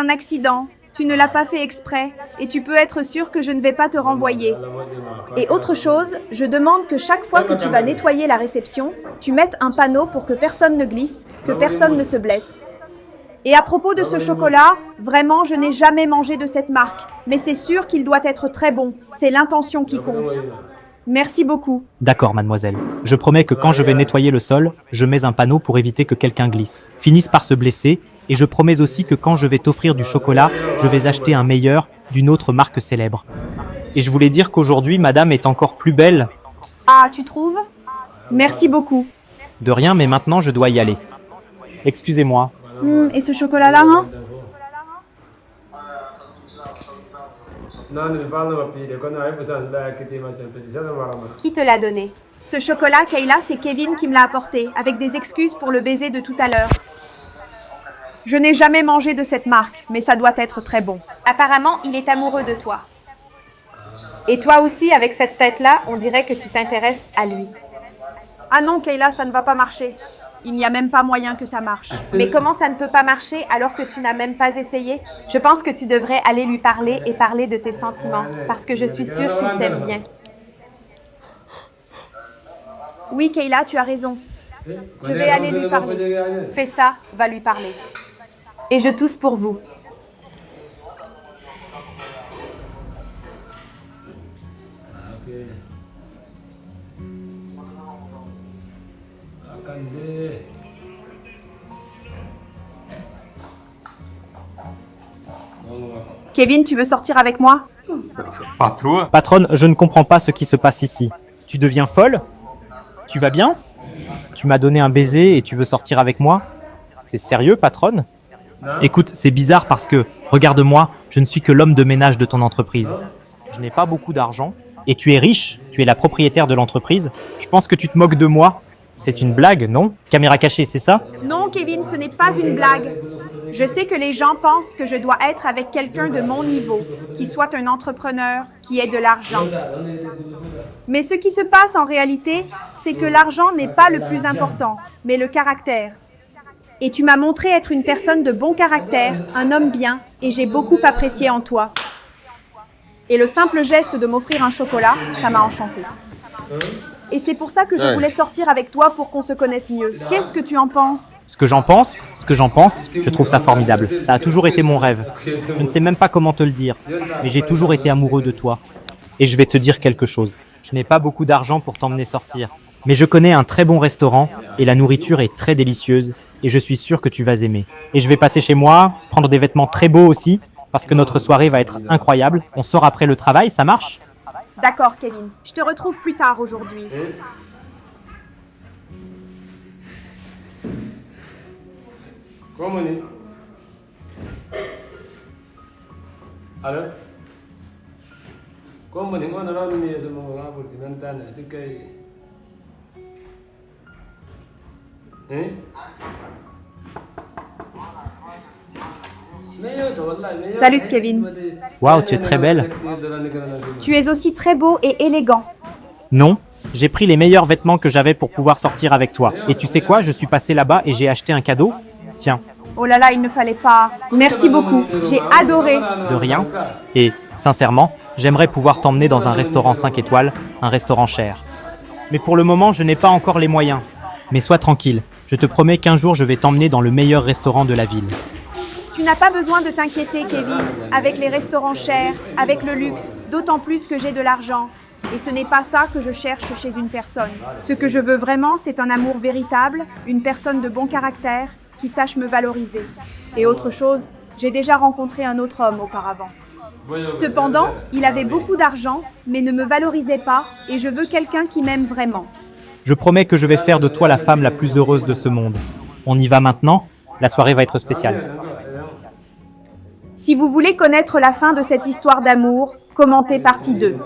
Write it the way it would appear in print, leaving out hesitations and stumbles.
Un accident, tu ne l'as pas fait exprès, et tu peux être sûr que je ne vais pas te renvoyer. Et autre chose, je demande que chaque fois que tu vas nettoyer la réception, tu mettes un panneau pour que personne ne glisse, que personne ne se blesse. Et à propos de ce chocolat, vraiment, je n'ai jamais mangé de cette marque, mais c'est sûr qu'il doit être très bon, c'est l'intention qui compte. Merci beaucoup. D'accord, mademoiselle. Je promets que quand je vais nettoyer le sol, je mets un panneau pour éviter que quelqu'un glisse, finisse par se blesser, et je promets aussi que quand je vais t'offrir du chocolat, je vais acheter un meilleur d'une autre marque célèbre. Et je voulais dire qu'aujourd'hui, madame est encore plus belle. Ah, tu trouves? Merci beaucoup. De rien, mais maintenant je dois y aller. Excusez-moi. Et ce chocolat-là, hein? Qui te l'a donné? Ce chocolat, Kayla, c'est Kevin qui me l'a apporté, avec des excuses pour le baiser de tout à l'heure. Je n'ai jamais mangé de cette marque, mais ça doit être très bon. Apparemment, il est amoureux de toi. Et toi aussi, avec cette tête-là, on dirait que tu t'intéresses à lui. Ah non, Kayla, ça ne va pas marcher. Il n'y a même pas moyen que ça marche. Mais comment ça ne peut pas marcher alors que tu n'as même pas essayé? Je pense que tu devrais aller lui parler et parler de tes sentiments, parce que je suis sûre qu'il t'aime bien. Oui, Kayla, tu as raison. Je vais aller lui parler. Fais ça, va lui parler. Et je tousse pour vous. Kevin, tu veux sortir avec moi? Pas trop. Patronne, je ne comprends pas ce qui se passe ici. Tu deviens folle? Tu vas bien? Tu m'as donné un baiser et tu veux sortir avec moi? C'est sérieux, patronne? Écoute, c'est bizarre parce que, regarde-moi, je ne suis que l'homme de ménage de ton entreprise. Je n'ai pas beaucoup d'argent et tu es riche, tu es la propriétaire de l'entreprise. Je pense que tu te moques de moi. C'est une blague, non? Caméra cachée, c'est ça? Non, Kevin, ce n'est pas une blague. Je sais que les gens pensent que je dois être avec quelqu'un de mon niveau, qui soit un entrepreneur, qui ait de l'argent. Mais ce qui se passe en réalité, c'est que l'argent n'est pas le plus important, mais le caractère. Et tu m'as montré être une personne de bon caractère, un homme bien, et j'ai beaucoup apprécié en toi. Et le simple geste de m'offrir un chocolat, ça m'a enchantée. Et c'est pour ça que je voulais sortir avec toi pour qu'on se connaisse mieux. Qu'est-ce que tu en penses? Ce que j'en pense, je trouve ça formidable. Ça a toujours été mon rêve. Je ne sais même pas comment te le dire, mais j'ai toujours été amoureux de toi. Et je vais te dire quelque chose. Je n'ai pas beaucoup d'argent pour t'emmener sortir, mais je connais un très bon restaurant et la nourriture est très délicieuse et je suis sûr que tu vas aimer. Et je vais passer chez moi, prendre des vêtements très beaux aussi, parce que notre soirée va être incroyable. On sort après le travail, ça marche? D'accord, Kevin. Je te retrouve plus tard aujourd'hui. Salut, Kevin. Waouh, tu es très belle. Tu es aussi très beau et élégant. Non, j'ai pris les meilleurs vêtements que j'avais pour pouvoir sortir avec toi. Et tu sais quoi, je suis passé là-bas et j'ai acheté un cadeau. Tiens, Oh là là, il ne fallait pas. Merci beaucoup. J'ai adoré. de rien. Et, sincèrement, j'aimerais pouvoir t'emmener dans un restaurant 5 étoiles, un restaurant cher. Mais pour le moment, je n'ai pas encore les moyens. Mais sois tranquille, je te promets qu'un jour je vais t'emmener dans le meilleur restaurant de la ville. Tu n'as pas besoin de t'inquiéter, Kevin, avec les restaurants chers, avec le luxe, d'autant plus que j'ai de l'argent. Et ce n'est pas ça que je cherche chez une personne. Ce que je veux vraiment, c'est un amour véritable, une personne de bon caractère, qui sache me valoriser. Et autre chose, j'ai déjà rencontré un autre homme auparavant. Cependant, il avait beaucoup d'argent, mais ne me valorisait pas, et je veux quelqu'un qui m'aime vraiment. Je promets que je vais faire de toi la femme la plus heureuse de ce monde. On y va maintenant? La soirée va être spéciale. Si vous voulez connaître la fin de cette histoire d'amour, commentez partie 2.